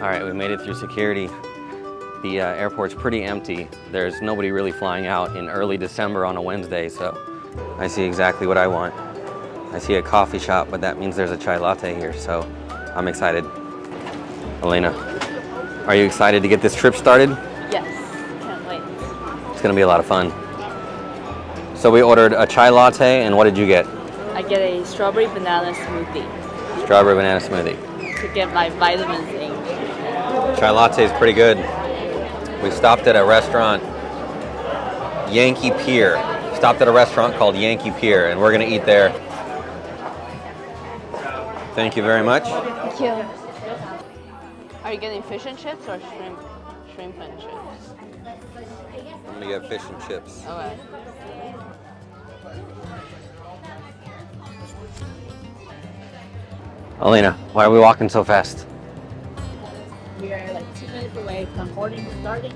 All right, we made it through security. The airport's pretty empty. There's nobody really flying out in early December on a Wednesday, so I see exactly what I want. I see a coffee shop, but that means there's a chai latte here, so I'm excited. Elena, are you excited to get this trip started? Yes, can't wait. It's gonna be a lot of fun. So we ordered a chai latte, and what did you get? I get a strawberry banana smoothie Strawberry banana smoothie. to get my vitamins in. Chai latte is pretty good. We stopped at a restaurant, Yankee Pier. Stopped at a restaurant called Yankee Pier, and we're gonna eat there. Thank you very much. Thank you. Are you getting fish and chips or shrimp? Shrimp and chips. I'm gonna get fish and chips. Okay. Elena, why are we walking so fast? We are like 2 minutes away from boarding starting.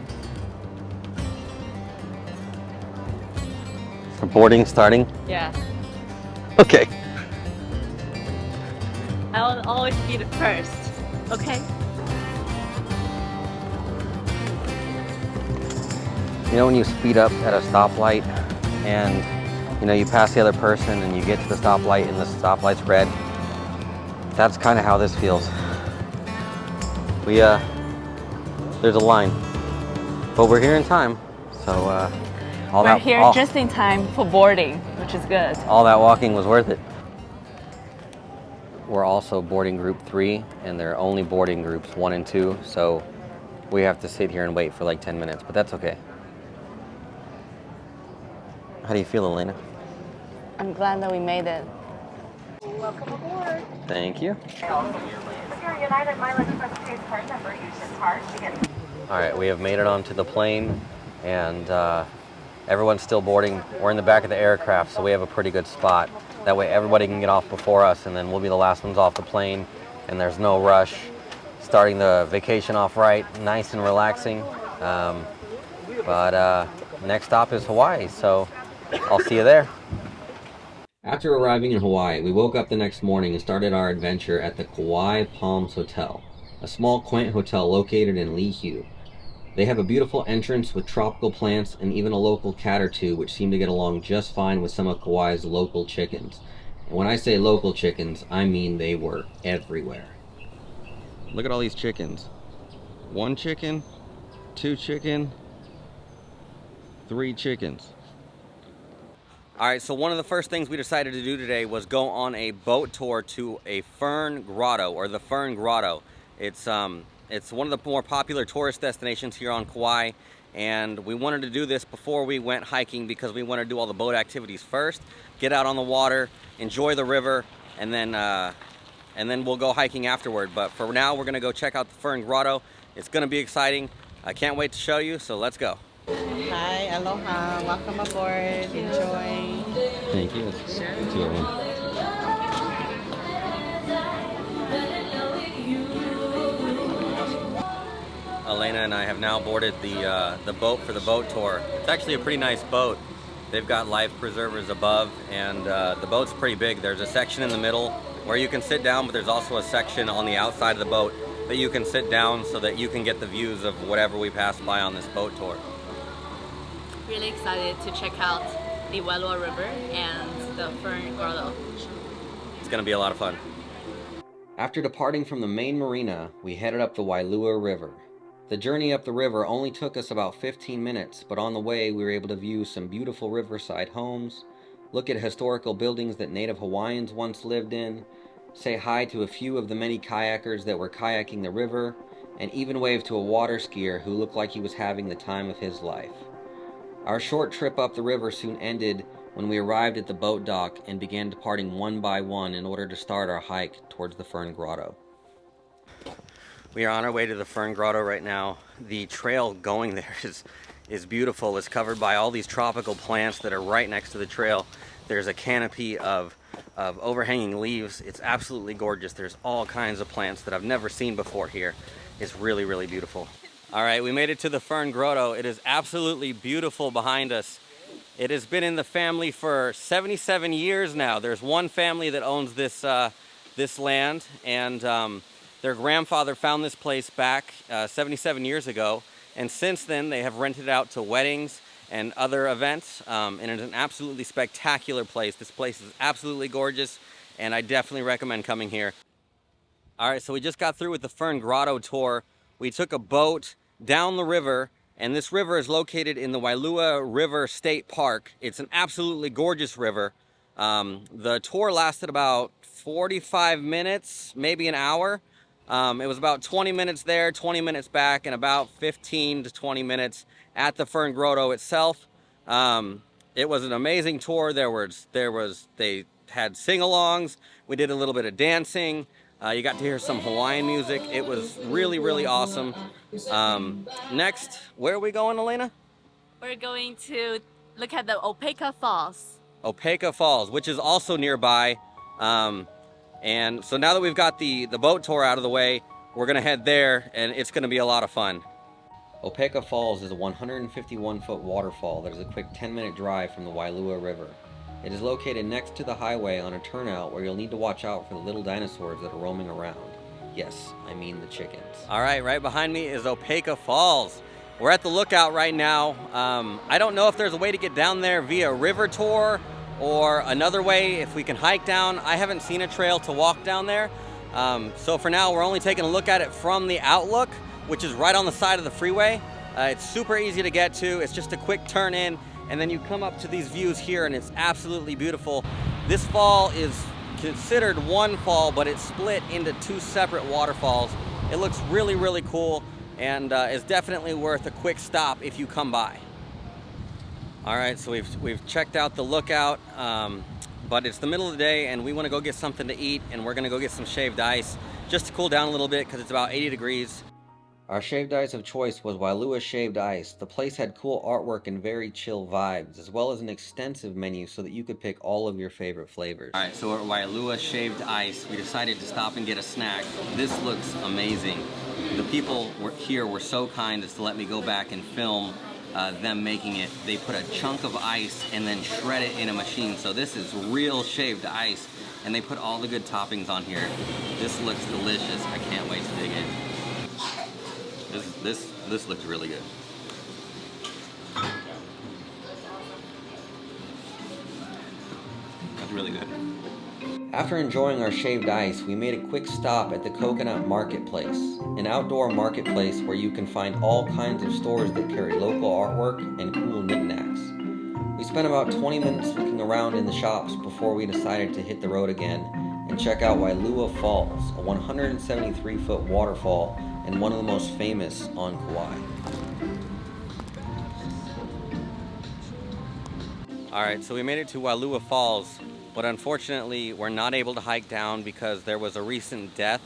For boarding starting? Yeah. Okay. I'll always be the first. Okay. You know when you speed up at a stoplight and you pass the other person and you get to the stoplight and the stoplight's red? That's kind of how this feels. There's a line, but we're here in time, so We're here just in time for boarding, which is good. All that walking was worth it. We're also boarding group 3, and they're only boarding groups 1 and 2, so we have to sit here and wait for like 10 minutes, but that's okay. How do you feel, Elena? I'm glad that we made it. Welcome aboard. Thank you. With your United Mileage Express card number, use this card to get. All right, we have made it onto the plane, and everyone's still boarding. We're in the back of the aircraft, so we have a pretty good spot. That way everybody can get off before us, and then we'll be the last ones off the plane, and there's no rush. Starting the vacation off right, nice and relaxing. But next stop is Hawaii, so I'll see you there. After arriving in Hawaii, we woke up the next morning and started our adventure at the Kauai Palms Hotel, a small quaint hotel located in Lihue. They have a beautiful entrance with tropical plants and even a local cat or two which seem to get along just fine with some of Kauai's local chickens. And when I say local chickens, I mean they were everywhere. Look at all these chickens. 1 chicken, 2 chicken, 3 chickens. All right, so one of the first things we decided to do today was go on a boat tour to a Fern Grotto, or the Fern Grotto. It's one of the more popular tourist destinations here on Kauai, and we wanted to do this before we went hiking because we want to do all the boat activities first, get out on the water, enjoy the river, and then we'll go hiking afterward. But for now, we're gonna go check out the Fern Grotto. It's gonna be exciting. I can't wait to show you, so let's go. Hi, aloha, welcome aboard, enjoy. Thank you. Sure. Elena and I have now boarded the boat for the boat tour. It's actually a pretty nice boat. They've got life preservers above, and the boat's pretty big. There's a section in the middle where you can sit down, but there's also a section on the outside of the boat that you can sit down so that you can get the views of whatever we pass by on this boat tour. Really excited to check out the Wailua River and the Fern Grotto. It's gonna be a lot of fun. After departing from the main marina, we headed up the Wailua River. The journey up the river only took us about 15 minutes, but on the way we were able to view some beautiful riverside homes, look at historical buildings that Native Hawaiians once lived in, say hi to a few of the many kayakers that were kayaking the river, and even wave to a water skier who looked like he was having the time of his life. Our short trip up the river soon ended when we arrived at the boat dock and began departing one by one in order to start our hike towards the Fern Grotto. We are on our way to the Fern Grotto right now. The trail going there is beautiful. It's covered by all these tropical plants that are right next to the trail. There's a canopy of overhanging leaves. It's absolutely gorgeous. There's all kinds of plants that I've never seen before here. It's really, really beautiful. All right, we made it to the Fern Grotto. It is absolutely beautiful behind us. It has been in the family for 77 years now. There's one family that owns this land, and Their grandfather found this place back 77 years ago, and since then they have rented it out to weddings and other events, and it's an absolutely spectacular place. This place is absolutely gorgeous, and I definitely recommend coming here. All right, so we just got through with the Fern Grotto tour. We took a boat down the river, and this river is located in the Wailua River State Park. It's an absolutely gorgeous river. The tour lasted about 45 minutes, maybe an hour. It was about 20 minutes there, 20 minutes back, and about 15 to 20 minutes at the Fern Grotto itself. It was an amazing tour. They had sing-alongs. We did a little bit of dancing. You got to hear some Hawaiian music. It was really, really awesome. Next, where are we going, Elena? We're going to look at the Opaka Falls. Opaeka Falls, which is also nearby. And so now that we've got the boat tour out of the way, we're gonna head there, and it's gonna be a lot of fun. Opaeka Falls is a 151-foot waterfall that is a quick 10-minute drive from the Wailua River. It is located next to the highway on a turnout where you'll need to watch out for the little dinosaurs that are roaming around. Yes, I mean the chickens. All right, right behind me is Opaeka Falls. We're at the lookout right now. I don't know if there's a way to get down there via river tour or another way if we can hike down. I haven't seen a trail to walk down there. So for now, we're only taking a look at it from the outlook, which is right on the side of the freeway. It's super easy to get to. It's just a quick turn in, and then you come up to these views here, and it's absolutely beautiful. This fall is considered one fall, but it's split into two separate waterfalls. It looks really, really cool, and is definitely worth a quick stop if you come by. All right, so we've checked out the lookout, but it's the middle of the day, and we want to go get something to eat, and we're gonna go get some shaved ice just to cool down a little bit because it's about 80 degrees. Our shaved ice of choice was Wailua Shaved Ice. The place had cool artwork and very chill vibes, as well as an extensive menu so that you could pick all of your favorite flavors. All right, so at Wailua Shaved Ice, we decided to stop and get a snack. This looks amazing. The people here were so kind as to let me go back and film them making it. They put a chunk of ice and then shred it in a machine. So this is real shaved ice, and they put all the good toppings on here. This looks delicious. I can't wait to dig in. This looks really good. That's really good. After enjoying our shaved ice, we made a quick stop at the Coconut Marketplace, an outdoor marketplace where you can find all kinds of stores that carry local artwork and cool knickknacks. We spent about 20 minutes looking around in the shops before we decided to hit the road again and check out Wailua Falls, a 173-foot waterfall and one of the most famous on Kauai. All right, so we made it to Wailua Falls, but unfortunately we're not able to hike down because there was a recent death.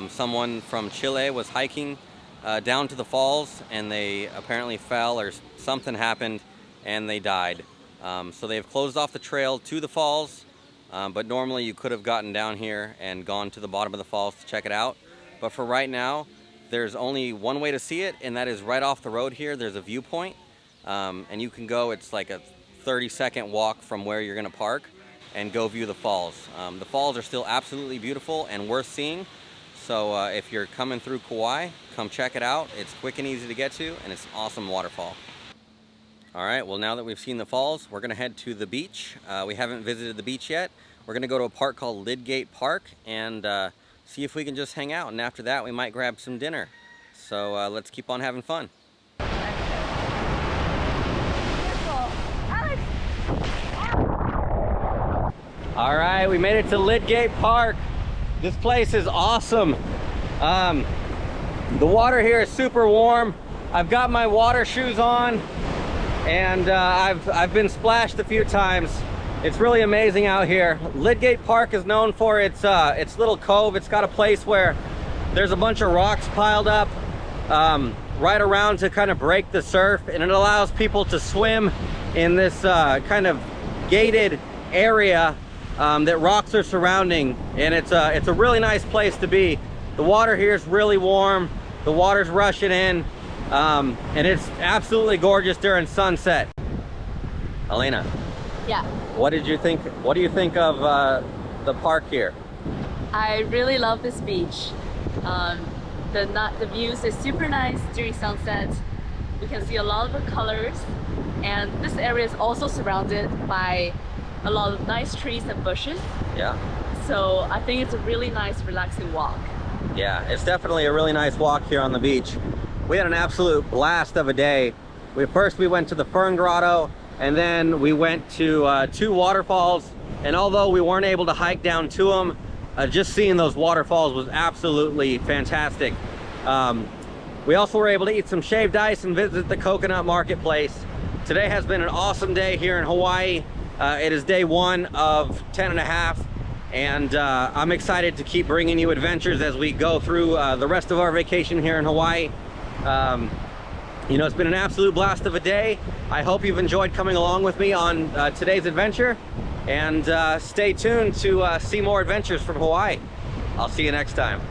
Someone from Chile was hiking down to the falls, and they apparently fell or something happened and they died. So they've closed off the trail to the falls, but normally you could have gotten down here and gone to the bottom of the falls to check it out. But for right now, there's only one way to see it, and that is right off the road here. There's a viewpoint, and you can go, it's like a 30-second walk from where you're gonna park and go view the falls. The falls are still absolutely beautiful and worth seeing. So if you're coming through Kauai, come check it out. It's quick and easy to get to, and it's an awesome waterfall. All right, well, now that we've seen the falls, we're gonna head to the beach. We haven't visited the beach yet. We're gonna go to a park called Lydgate Park and see if we can just hang out, and after that we might grab some dinner. So let's keep on having fun. All right, we made it to Lydgate Park. This place is awesome. The water here is super warm. I've got my water shoes on, and I've been splashed a few times. It's really amazing out here. Lydgate Park is known for its little cove. It's got a place where there's a bunch of rocks piled up right around to kind of break the surf, and it allows people to swim in this kind of gated area that rocks are surrounding, and it's a really nice place to be. The water here is really warm. The water's rushing in, and it's absolutely gorgeous during sunset. Elena. Yeah. What do you think of the park here? I really love this beach. The views is super nice during sunset. We can see a lot of the colors, and this area is also surrounded by a lot of nice trees and bushes. Yeah. So I think it's a really nice, relaxing walk. Yeah, it's definitely a really nice walk here on the beach. We had an absolute blast of a day. First we went to the Fern Grotto, and then we went to 2 waterfalls. And although we weren't able to hike down to them, just seeing those waterfalls was absolutely fantastic. We also were able to eat some shaved ice and visit the coconut marketplace. Today has been an awesome day here in Hawaii. It is day 1 of 10 and a half, and I'm excited to keep bringing you adventures as we go through the rest of our vacation here in Hawaii. You know, it's been an absolute blast of a day. I hope you've enjoyed coming along with me on today's adventure, and stay tuned to see more adventures from Hawaii. I'll see you next time.